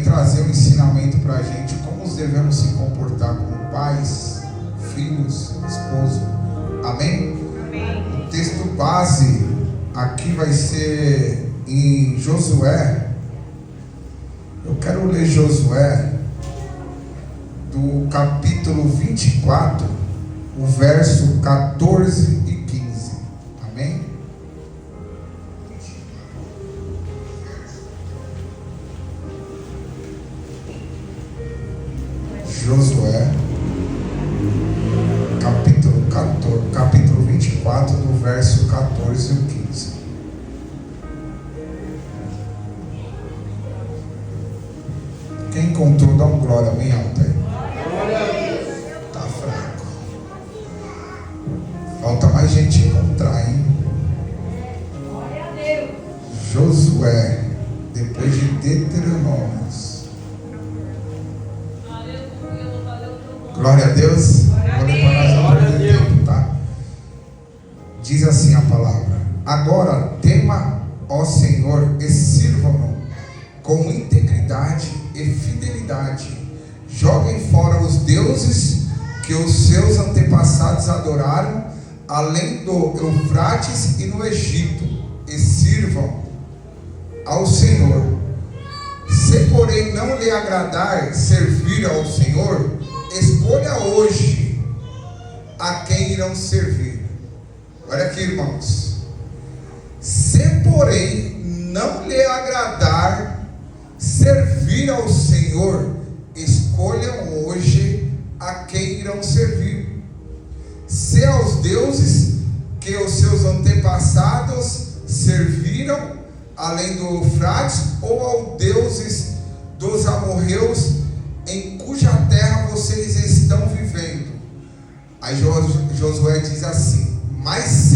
trazer um ensinamento para a gente, como nós devemos se comportar como pais, filhos, esposo. Amém? Amém. O texto base aqui vai ser em Josué. Eu quero ler Josué, do capítulo 24, o verso 14 e 15. Amém? Josué, capítulo 24, do verso 14 e 15. Quem encontrou, dá um glória bem alto aí. Tá fraco. Falta mais gente encontrar, hein? Josué, depois de Deuteronômios. Glória a Deus. Vou levar nós a perder tempo, tá? Diz assim a palavra: agora tema, ó Senhor, e sirvam-no com integridade e fidelidade. Joguem fora os deuses que os seus antepassados adoraram, além do Eufrates e no Egito, e sirvam ao Senhor. Se porém não lhe agradar servir ao Senhor, escolha hoje a quem irão servir. Olha aqui, irmãos. Se porém não lhe agradar servir ao Senhor, escolham hoje a quem irão servir. Se aos deuses que os seus antepassados serviram, além do Eufrates, ou aos deuses dos amorreus, em cuja terra vocês estão vivendo. Aí Josué diz assim: mas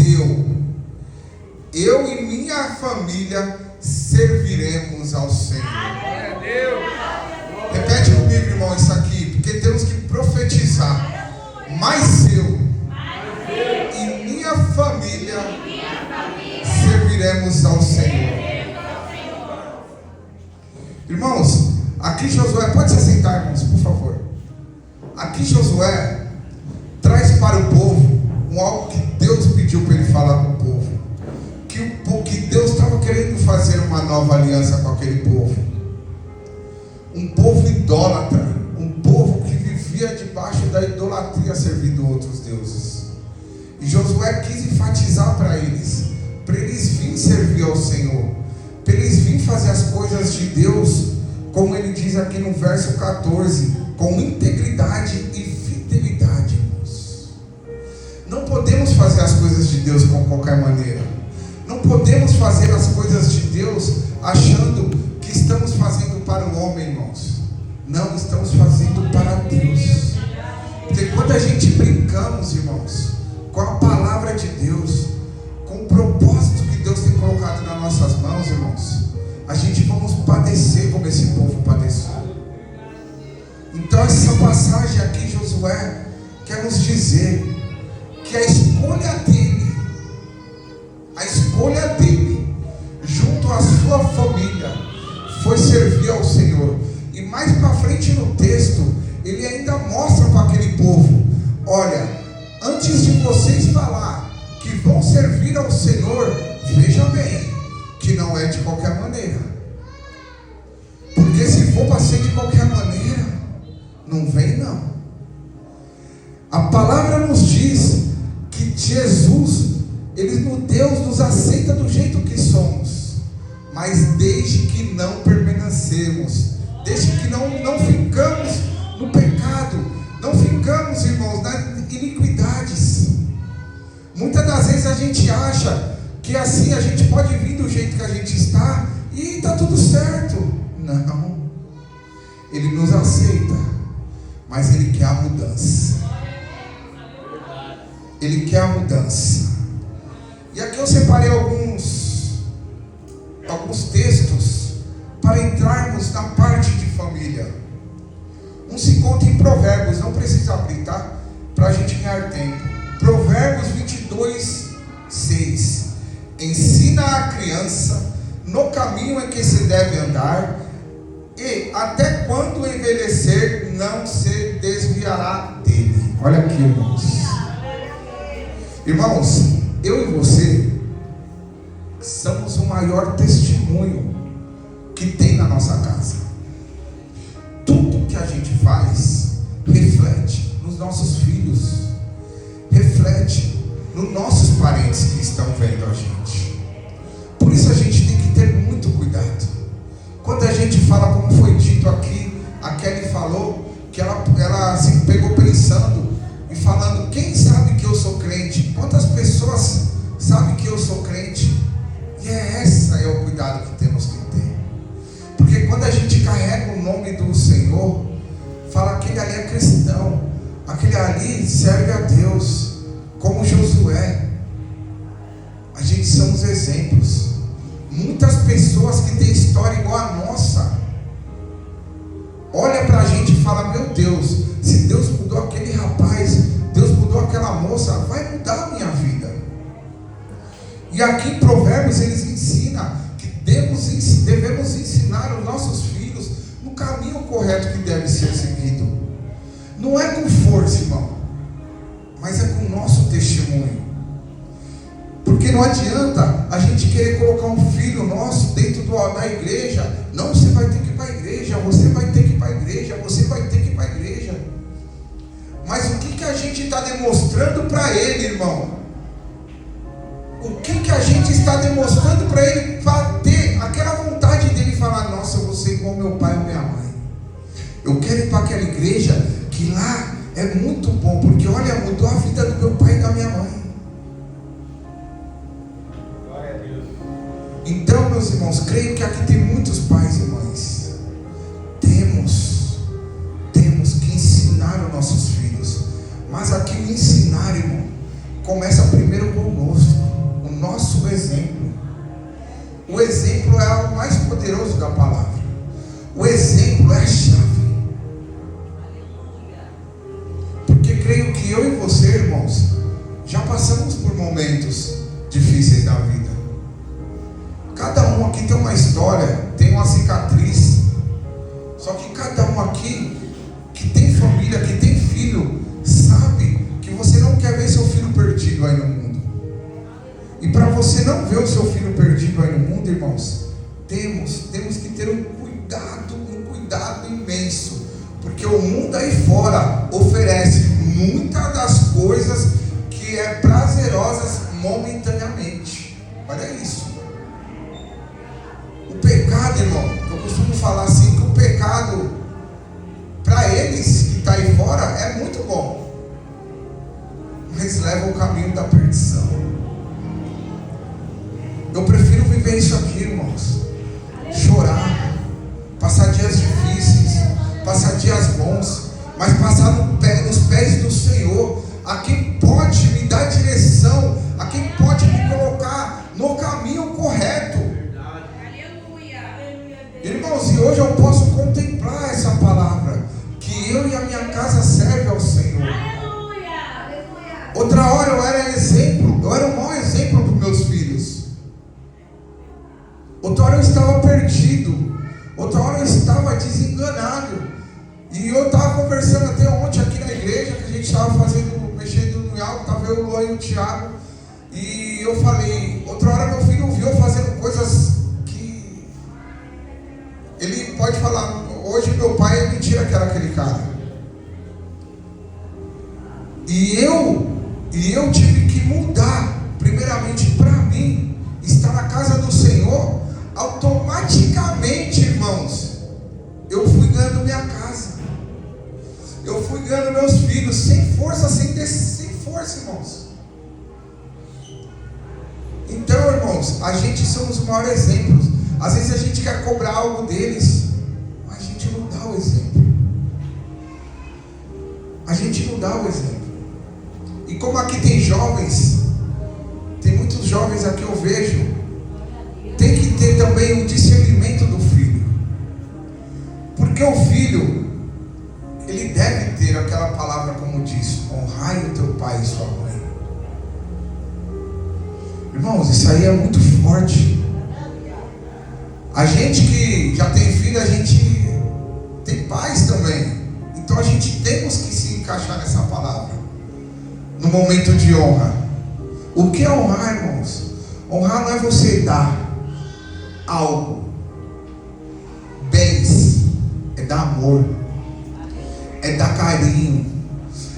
eu e minha família serviremos ao Senhor. Repete comigo, irmão, isso aqui, porque temos que profetizar. Mas eu e minha família serviremos ao Senhor. Irmãos, aqui Josué, pode se sentar, irmãos, por favor. Aqui Josué traz para o povo algo que Deus pediu para ele falar com o povo. Que Deus estava querendo fazer uma nova aliança com aquele povo. Um povo idólatra, um povo que vivia debaixo da idolatria, servindo outros deuses. E Josué quis enfatizar para eles virem servir ao Senhor, para eles virem fazer as coisas de Deus, como ele diz aqui no verso 14, com integridade e fidelidade, irmãos. Não podemos fazer as coisas de Deus com qualquer maneira. Não podemos fazer as coisas de Deus achando que estamos fazendo para o homem, irmãos. Não, estamos fazendo para Deus. Porque quando a gente brincamos, irmãos, com a palavra de Deus, com o propósito que Deus tem colocado nas nossas mãos, irmãos, a gente vamos padecer como esse povo padeceu. Então essa passagem aqui, Josué quer nos dizer que a escolha dele, junto à sua família, foi servir ao Senhor. E mais para frente no texto, ele ainda mostra para aquele povo: olha, antes de vocês falar que vão servir ao Senhor, veja bem, que não é de qualquer maneira. Porque se for para ser de qualquer maneira, não vem não. A palavra nos diz que Jesus, Deus nos aceita do jeito que somos, mas desde que não permanecemos, desde que não ficamos no pecado, não ficamos, irmãos, nas iniquidades. Muitas das vezes a gente acha que assim a gente pode vir do jeito que a gente está e está tudo certo. Não, Ele nos aceita, mas Ele quer a mudança. Ele quer a mudança. E aqui eu separei alguns textos para entrarmos na parte de família. Um se encontra em Provérbios, não precisa abrir, tá? Para a gente ganhar tempo. Provérbios 22, 6. Ensina a criança no caminho em que se deve andar, e até quando envelhecer não se desviará dele. Olha aqui, irmãos. Irmãos, eu e você somos o maior testemunho que tem na nossa casa. Tudo que a gente faz reflete nos nossos filhos, reflete nos nossos parentes que estão vendo a gente. Por isso a gente tem que ter muito cuidado. Quando a gente fala, como foi dito aqui, a Kelly falou que ela se pegou pensando e falando: quem sabe que eu sou crente? Quantas pessoas sabem que eu sou crente? E esse é o cuidado que temos que ter. Porque quando a gente carrega o nome do Senhor, fala: aquele ali é cristão, aquele ali serve a Deus, como Josué. A gente são os exemplos. Muitas pessoas que têm história igual a nossa olha pra gente e fala: meu Deus, se Deus mudou aquele rapaz, Deus mudou aquela moça, vai mudar a minha vida. E aqui em Provérbios eles ensinam que devemos ensinar os nossos filhos no caminho correto que deve ser seguido. Não é com força, irmão, mas é com o nosso testemunho. Porque não adianta a gente querer colocar um filho nosso dentro da igreja. Não, você vai ter que ir para a igreja, você vai ter que ir para a igreja, você vai ter que ir para a igreja. Mas o que a gente está demonstrando para ele, irmão? O que a gente está demonstrando para ele, para ter aquela vontade dele falar: nossa, eu vou ser igual meu pai ou minha mãe. Eu quero ir para aquela igreja que lá é muito bom, porque olha, mudou a vida do meu pai e da minha mãe. Então, meus irmãos, creio que aqui tem muitos pais e mães. Temos que ensinar os nossos filhos. Mas aqui o ensinar, irmão, começa primeiro conosco. O nosso exemplo. O exemplo é algo mais poderoso da palavra. O exemplo é a chave. Porque creio que eu e você, irmãos, já passamos por momentos difíceis da vida. Cada um aqui tem uma história, tem uma cicatriz. Só que cada um aqui que tem família, que tem filho, sabe que você não quer ver seu filho perdido aí no mundo. E para você não ver o seu filho perdido aí no mundo, irmãos, temos que ter um cuidado imenso. Porque o mundo aí fora oferece muitas das coisas que é prazerosas momentaneamente. Olha isso. O pecado, irmão, eu costumo falar assim, que o pecado, para eles que estão aí fora, é muito bom, mas leva o caminho da perdição. Eu prefiro viver isso aqui, irmãos. Chorar, passar dias difíceis, passar dias bons, mas passar nos pés do Senhor, a quem pode me dar direção, a quem pode me colocar no caminho correto. Irmãos, e hoje eu posso contemplar essa palavra, que eu e a minha casa servem ao Senhor. Outra hora eu era exemplo, eu era um mau exemplo para os meus filhos. Outra hora eu estava perdido, outra hora eu estava desenganado. E eu estava conversando até ontem aqui na igreja, que a gente estava mexendo no alto, estava eu, o Luan e o Thiago. E eu falei, outra hora meu filho viu eu fazendo coisas que ele pode falar: hoje meu pai é mentira que era aquele cara. E eu tive que mudar, primeiramente para mim, estar na casa do Senhor. Automaticamente, irmãos, eu fui ganhando minha casa, eu fui ganhando meus filhos, sem força, sem força, irmãos. Então, irmãos, a gente somos os maiores exemplos. Às vezes a gente quer cobrar algo deles, mas a gente não dá o exemplo. A gente não dá o exemplo. E como aqui tem jovens, tem muitos jovens aqui eu vejo, tem que ter também o discernimento do filho. Porque o filho, ele deve ter aquela palavra como diz: honrai o teu pai e sua mãe. Irmãos, isso aí é muito forte. A gente que já tem filho, a gente no momento de honra. O que é honrar, irmãos? Honrar não é você dar algo, bens, é dar amor, é dar carinho,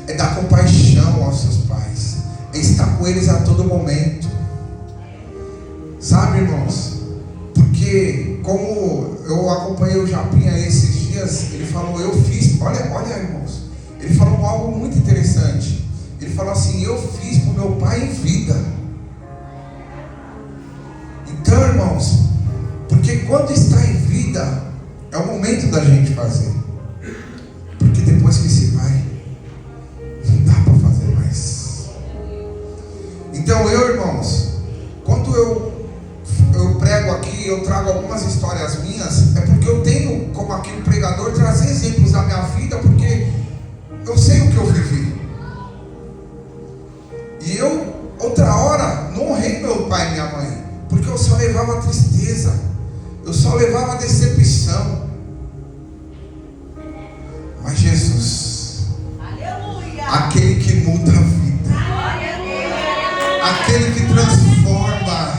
é dar compaixão aos seus pais, é estar com eles a todo momento. Sabe, irmãos? Porque como eu acompanhei o Japinha esses dias, ele falou, eu fiz, olha irmãos, ele falou algo muito interessante. Ele falou assim, eu fiz para o meu pai em vida. Então, irmãos, porque quando está em vida, é o momento da gente fazer. Porque depois que se vai, não dá para fazer mais. Então irmãos, quando eu prego aqui, eu trago algumas histórias minhas, é porque eu tenho, como aqui o pregador, trazer exemplos da minha vida, porque eu sei o que eu vivi. E eu, outra hora, não honrei meu pai e minha mãe, porque eu só levava tristeza, eu só levava decepção. Mas Jesus, aleluia, aquele que muda a vida, aquele que transforma,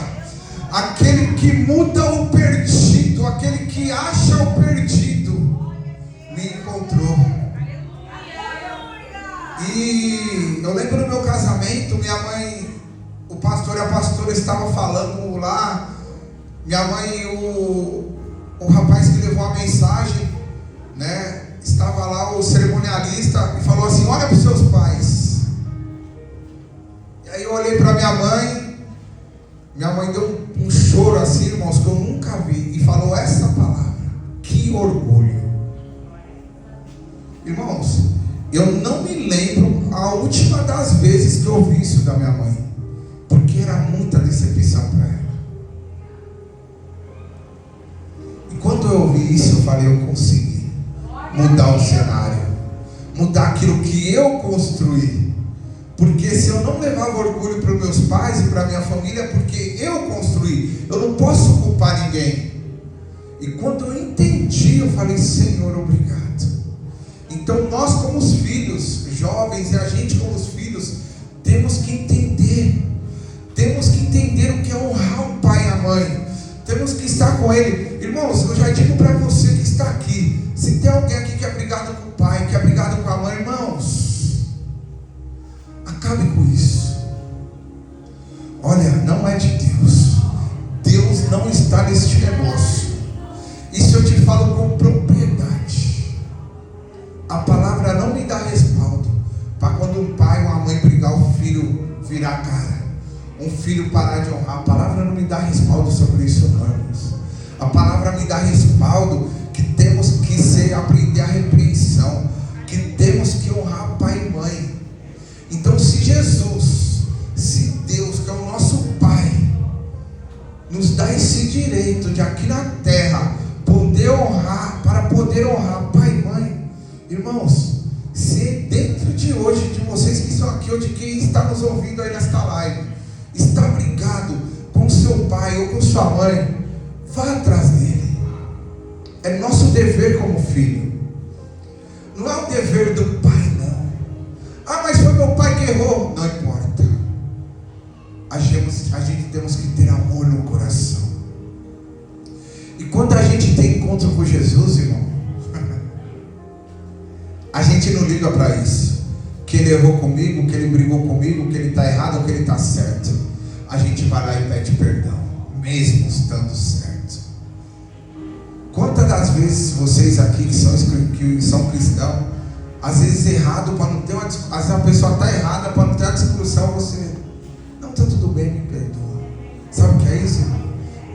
aquele que muda o perdido, aquele que acha o perdido, me encontrou. E eu lembro no meu casamento, minha mãe, o pastor e a pastora estavam falando lá, minha mãe e o rapaz que levou a mensagem, né? Estava lá o cerimonialista e falou assim, olha para os seus pais. E aí eu olhei para minha mãe deu um choro assim, irmãos, que eu nunca vi, e falou essa palavra, que orgulho. Irmãos, eu não me lembro a última das vezes que eu ouvi isso da minha mãe, porque era muita decepção para ela. E quando eu ouvi isso, eu falei, eu consegui mudar o cenário, mudar aquilo que eu construí. Porque se eu não levava orgulho para os meus pais e para a minha família, é porque eu construí, eu não posso culpar ninguém. E quando eu entendi, eu falei, Senhor, obrigado. Então nós como os filhos, jovens, e a gente como os filhos, temos que entender o que é honrar o pai e a mãe, temos que estar com ele. Irmãos, eu já digo para você que está aqui, se tem alguém aqui que é brigado com o pai, que é brigado com a mãe, irmãos, acabe com isso. Olha, não é de Deus. Deus não está neste negócio. Isso eu te falo com propriedade. A palavra não me dá respaldo para quando um pai ou uma mãe brigar, o filho virar a cara, um filho parar de honrar. A palavra não me dá respaldo sobre isso, não, irmãos. A palavra me dá respaldo que temos que aprender a repreensão, que temos que honrar pai e mãe. Então se Jesus, se Deus, que é o nosso Pai, nos dá esse direito de aqui na terra poder honrar, para poder honrar pai e mãe, irmãos, se dentro de hoje, de vocês que estão aqui, ou de quem está nos ouvindo aí nesta live, está brigado com seu pai ou com sua mãe, vá atrás dele. É nosso dever como filho. Não é o dever do pai, não. Ah, mas foi meu pai que errou. Não importa. A gente temos que ter amor no coração. E quando a gente tem encontro com Jesus, irmão, a gente não liga para isso. Que ele errou comigo, que ele brigou comigo, que ele está errado ou que ele está certo. A gente vai lá e pede perdão, mesmo estando certo. Quantas das vezes vocês aqui que são cristãos, às vezes errado para não ter uma discussão, às vezes a pessoa está errada para não ter uma discussão, você, não, está tudo bem, me perdoa. Sabe o que é isso, irmão?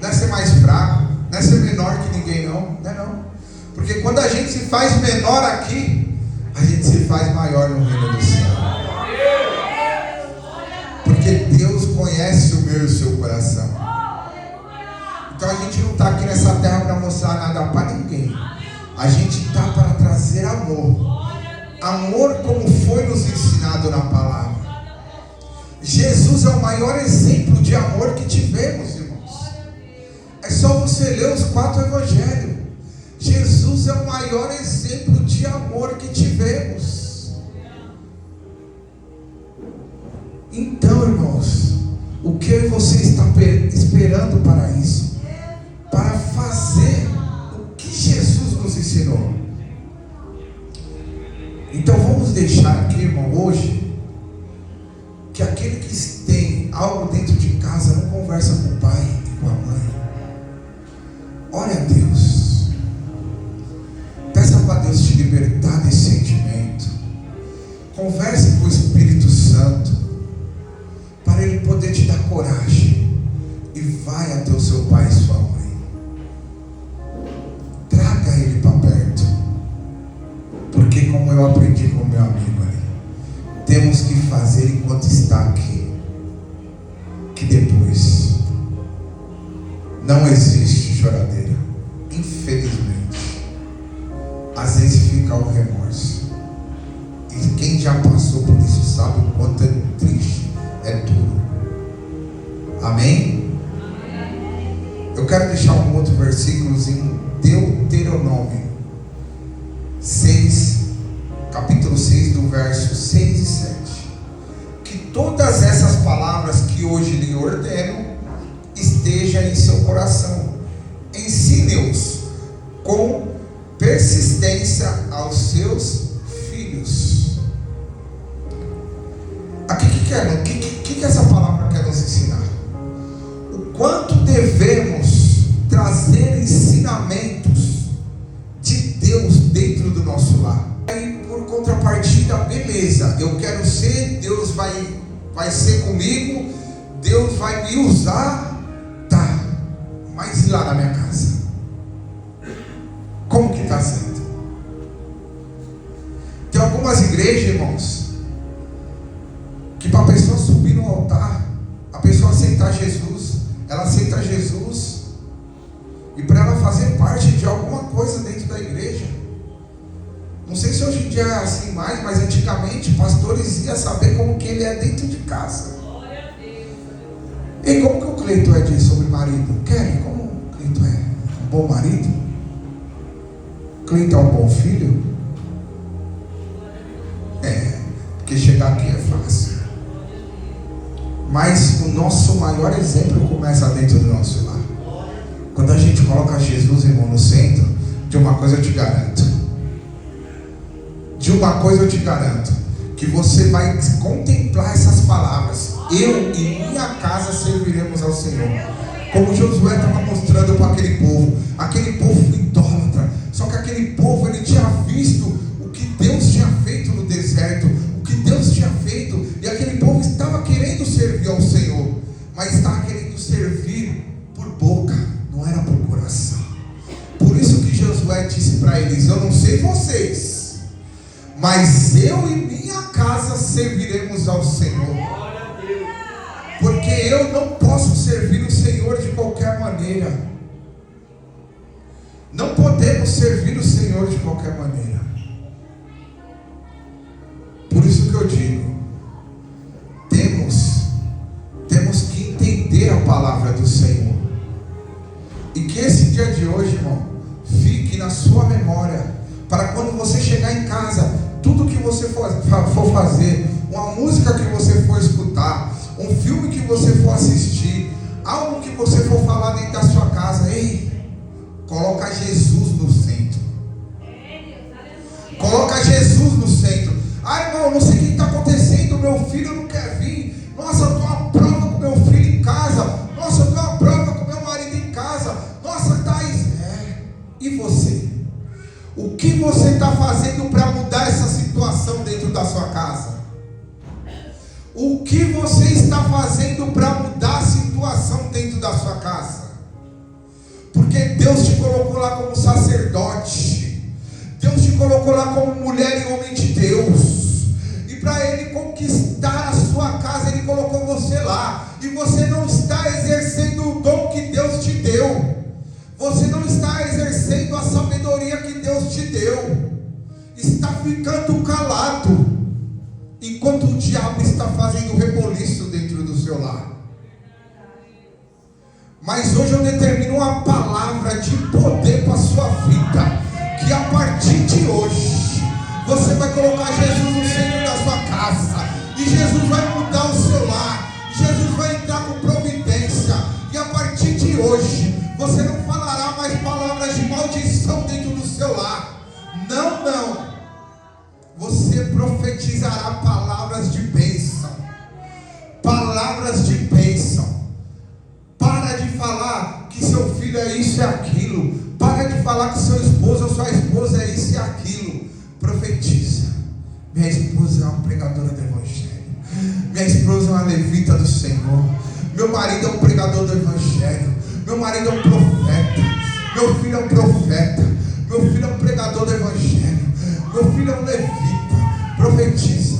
Não é ser mais fraco, não é ser menor que ninguém, não é não. Porque quando a gente se faz menor aqui, a gente se faz maior no reino do céu. Porque Deus conhece o meu e o seu coração. Então a gente não está aqui nessa terra para mostrar nada para ninguém. A gente está para trazer amor. Amor como foi nos ensinado na palavra. Jesus é o maior exemplo de amor que tivemos, irmãos. É só você ler os 4 evangelhos. Jesus é o maior exemplo de amor que tivemos. você está esperando para isso? Para fazer o que Jesus nos ensinou. Então vamos deixar aqui, irmão, hoje, que aquele que tem algo dentro de casa não conversa com o pai e com a mãe. Ore a Deus. Peça para Deus te libertar desse sentimento. Converse com o Espírito Santo, para Ele poder te dar coragem. E vai até o seu pai e sua mãe. Traga ele para perto. Porque, como eu aprendi com meu amigo ali, temos que fazer enquanto está aqui, que depois não existe choradeira. Infelizmente, às vezes fica o remorso. E quem já passou por isso sabe o quanto é triste, é duro. Amém? Eu quero deixar um outro versículo em Deuteronômio 6, capítulo 6, do verso 6 e 7. Que todas essas palavras que hoje lhe ordeno estejam em seu coração. Ensine-os com persistência aos seus filhos. Aqui que essa palavra quer nos ensinar? O quanto devemos trazer ensinamentos de Deus dentro do nosso lar. E por contrapartida, beleza, eu quero ser, Deus vai ser comigo, Deus vai me usar, tá, mas e lá na minha casa? Como que está sendo? Tem algumas igrejas, irmãos, que para a pessoa subir no altar, a pessoa aceitar Jesus, ela aceita Jesus, e para ela fazer parte de alguma coisa dentro da igreja, não sei se hoje em dia é assim mais, mas antigamente pastores iam saber como que ele é dentro de casa. E como que o Cleito é sobre marido? Kelly, como o Cleito é? Um bom marido? Cleito é um bom filho? Porque chegar aqui é fácil. Mas o nosso maior exemplo começa dentro do nosso lar. Quando a gente coloca Jesus, irmão, no centro, de uma coisa eu te garanto. Que você vai contemplar essas palavras. Eu e minha casa serviremos ao Senhor. Como Josué estava mostrando para aquele povo idólatra. Só que aquele povo, ele tinha visto o que Deus tinha feito no deserto, o que Deus tinha feito, e aquele povo estava querendo servir ao Senhor, mas estava querendo servir por boca, não era por coração. Por isso que Josué disse para eles: eu não sei vocês, mas eu e minha casa serviremos ao Senhor. Porque eu não posso servir o Senhor de qualquer maneira. Não podemos servir o Senhor de qualquer maneira. Por isso que eu digo, temos que entender a palavra do Senhor. E que esse dia de hoje, irmão, fique na sua memória, para quando você chegar em casa, tudo que você for fazer, uma música que você for escutar, um filme que você for assistir, algo que você for falar dentro da sua casa, ei, coloca Jesus no centro. Coloca Jesus no centro. Ah, irmão, não sei o que está acontecendo, meu filho não quer vir. Nossa, eu estou à prova com meu filho em casa. Nossa, eu estou à prova com meu marido em casa. Nossa, Thais, e você? O que você está fazendo para mudar essa situação dentro da sua casa? O que você está fazendo para mudar a situação dentro da sua casa? Porque Deus te colocou lá como sacerdote, Deus te colocou lá como mulher e homem de Deus, e para Ele conquistar a sua casa, Ele colocou você lá, e você não está exercendo o dom que Deus te deu, você não está exercendo a sabedoria que Deus te deu, está ficando calado, enquanto o diabo está fazendo reboliço dentro do seu lar. Mas hoje eu determino uma palavra de poder para a sua vida, que a partir de hoje você vai colocar Jesus no centro da sua casa, e Jesus vai mudar o seu lar, Jesus vai entrar com providência. profetizará palavras de bênção. Palavras de bênção. Para de falar que seu filho é isso e aquilo. Para de falar que seu esposo ou sua esposa é isso e aquilo. Profetiza. Minha esposa é uma pregadora do Evangelho. Minha esposa é uma levita do Senhor. Meu marido é um pregador do Evangelho. Meu marido é um profeta. Meu filho é um profeta. Meu filho é um pregador do Evangelho. Meu filho é um levita. Profetiza.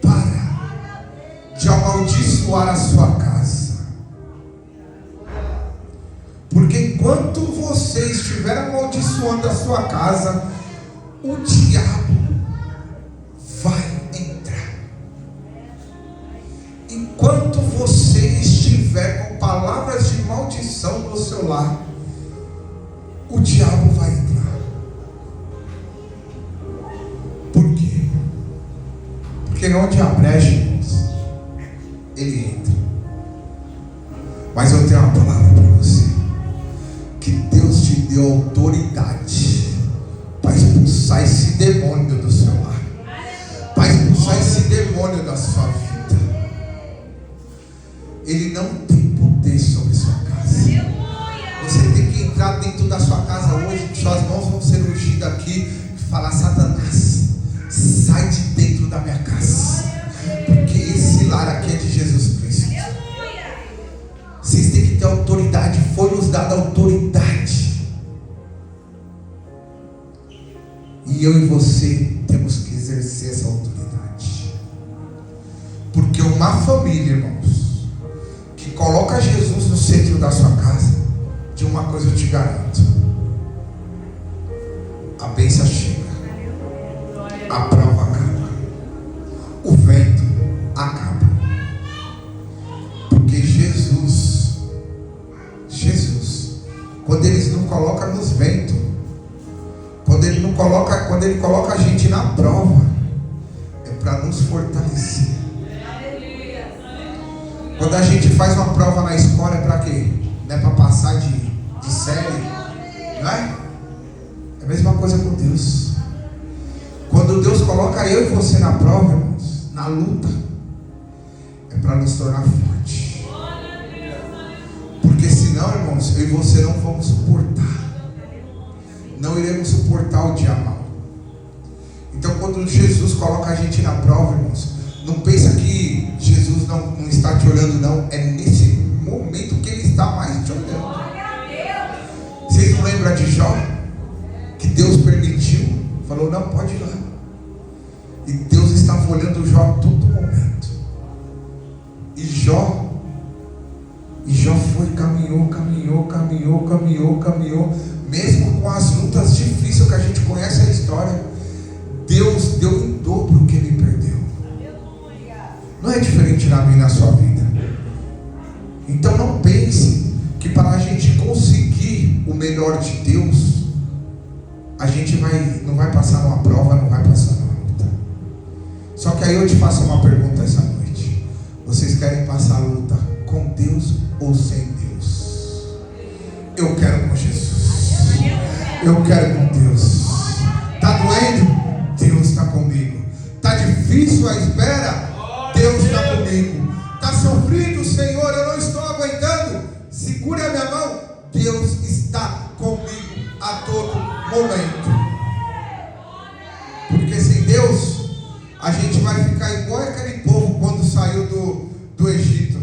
Para de amaldiçoar a sua casa. Porque enquanto você estiver amaldiçoando a sua casa, o diabo vai entrar. Enquanto você estiver com palavras de maldição no seu lar, o diabo vai entrar. Por quê? Porque onde há brecha, irmãos, ele entra. Mas eu tenho uma palavra para você. Que Deus te deu autoridade para expulsar esse demônio do seu lar, para expulsar esse demônio da sua vida. Ele não tem poder sobre sua casa. Você tem que entrar dentro da sua casa hoje, suas mãos vão ser ungidas aqui e falar: Satanás, sai de dentro da minha casa, porque esse lar aqui é de Jesus Cristo. Vocês têm que ter autoridade. Foi nos dada autoridade. E eu e você temos que exercer essa autoridade. Porque uma família, irmãos, que coloca Jesus no centro da sua casa, de uma coisa eu te garanto: a bênção chega, a prova acaba, o vento acaba. Porque Jesus, quando Ele não coloca nos ventos, quando Ele coloca a gente na prova, é para nos fortalecer. Quando a gente faz uma prova na escola, é para quê? Não é para passar de série, não é? É a mesma coisa com Deus. Quando Deus coloca eu e você na prova, irmãos, na luta, é para nos tornar fortes. Porque senão, irmãos, eu e você não vamos suportar. Não iremos suportar o dia mal. Então, quando Jesus coloca a gente na prova, irmãos, não pensa que Jesus não está te olhando, não. É nesse momento que Ele está mais te olhando. Vocês não lembram de Jó? Que Deus permitiu, falou: não, pode ir lá. E Deus estava olhando Jó a todo momento. E Jó foi, caminhou. Mesmo com as lutas difíceis que a gente conhece a história, Deus deu em dobro o que ele perdeu. Não é diferente na minha e na sua vida. Então não pense que para a gente conseguir o melhor de Deus, a gente não vai passar numa prova, não vai passar numa luta. Só que aí eu te faço uma pergunta essa noite: vocês querem passar a luta com Deus ou sem Deus? Eu quero com Jesus. Eu quero com Deus. Está doendo? Deus está comigo. Está difícil a espera? Deus está comigo. Está sofrido, Senhor, eu não estou aguentando? Segure a minha mão. Deus está comigo a todo momento. Porque sem Deus, a gente vai ficar igual aquele povo quando saiu do Egito.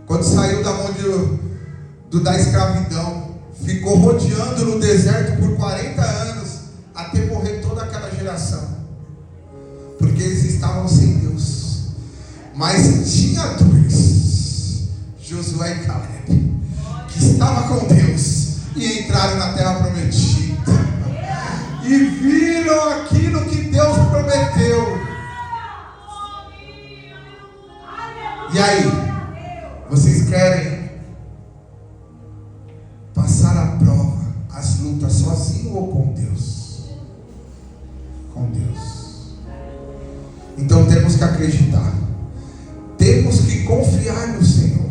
Quando saiu da mão da escravidão, ficou rodeando no deserto por 40 anos, até morrer toda aquela geração, porque eles estavam sem Deus. Mas tinha dois, Josué e Caleb, que estavam com Deus e entraram na terra prometida e viram aquilo que Deus prometeu. E aí, vocês querem passar a prova, as lutas sozinho ou com Deus? Com Deus. Então temos que acreditar, temos que confiar no Senhor,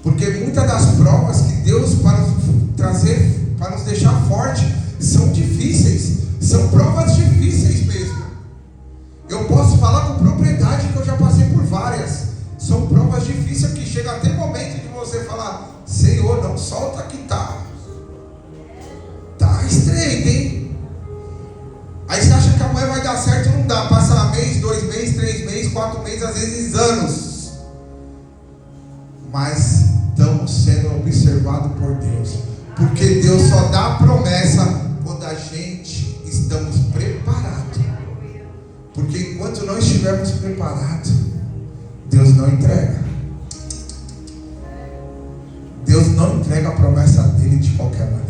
porque muitas das provas que Deus para nos trazer, para nos deixar forte, são difíceis, são provas difíceis. 4 meses, às vezes anos. Mas estamos sendo observados por Deus. Porque Deus só dá a promessa quando a gente estamos preparados. Porque enquanto não estivermos preparados, Deus não entrega. Deus não entrega a promessa dele de qualquer maneira.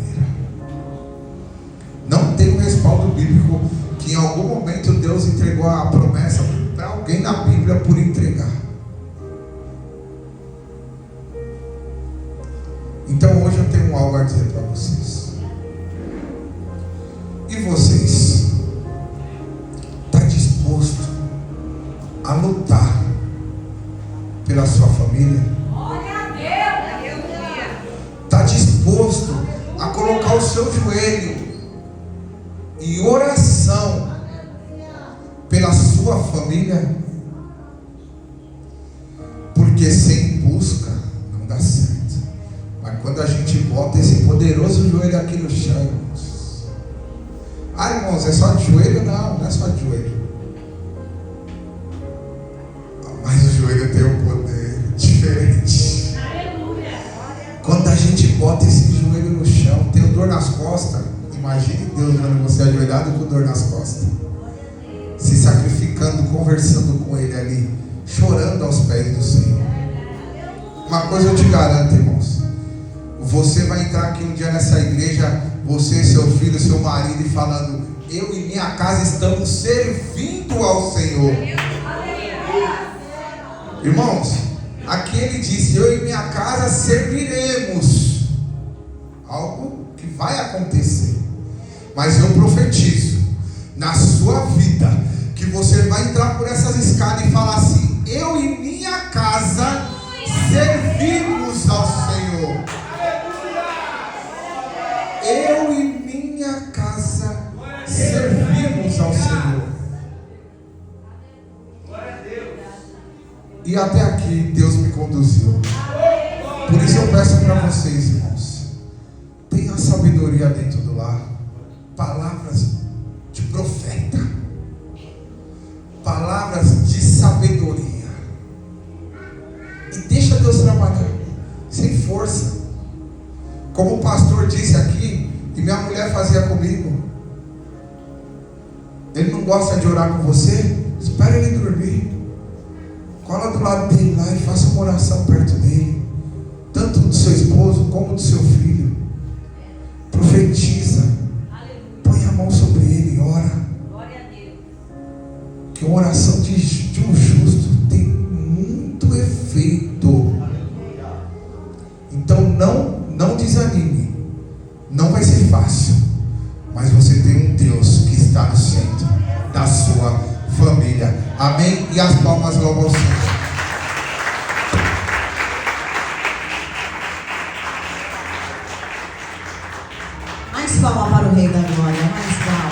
Não tem um respaldo bíblico que em algum momento Deus entregou a promessa para alguém na Bíblia por entregar. Então hoje eu tenho algo a dizer para vocês. E vocês? Está disposto a lutar pela sua família? Está disposto a colocar o seu joelho em oração pela sua família? Porque sem busca não dá certo. Mas quando a gente bota esse poderoso joelho aqui no chão, irmãos. Ah, irmãos, é só de joelho? Não, não é só de joelho. Mas o joelho tem um poder diferente. Quando a gente bota esse joelho no chão, tem dor nas costas. Imagine Deus vendo você ajoelhado com dor nas costas, se sacrificando, conversando com Ele ali, chorando aos pés do Senhor. Uma coisa eu te garanto, irmãos. Você vai entrar aqui um dia nessa igreja, você, seu filho, seu marido, e falando: eu e minha casa estamos servindo ao Senhor. Irmãos, aqui ele disse: eu e minha casa serviremos. Algo que vai acontecer. Mas eu profetizo na sua vida que você vai entrar por essas escadas e falar assim: eu e minha casa servimos ao Senhor. Eu e minha casa servimos ao Senhor. E até aqui Deus me conduziu. Por isso eu peço para vocês, irmãos, tenha sabedoria dentro do lar. Palavras de profeta, palavras de sabedoria, e deixa Deus trabalhar sem força. Como o pastor disse aqui, e minha mulher fazia comigo: ele não gosta de orar com você? Espera ele dormir, cola do lado dele lá e faça uma oração perto dele, tanto do seu esposo como do seu filho. Profetiza, põe a mão sobre ele e ora. Que uma oração de um justo tem muito efeito. Então não desanime. Não vai ser fácil, mas você tem um Deus que está no centro da sua família. Amém? E as palmas logo ao Senhor. Mais palma para o Rei da Glória, mais palma.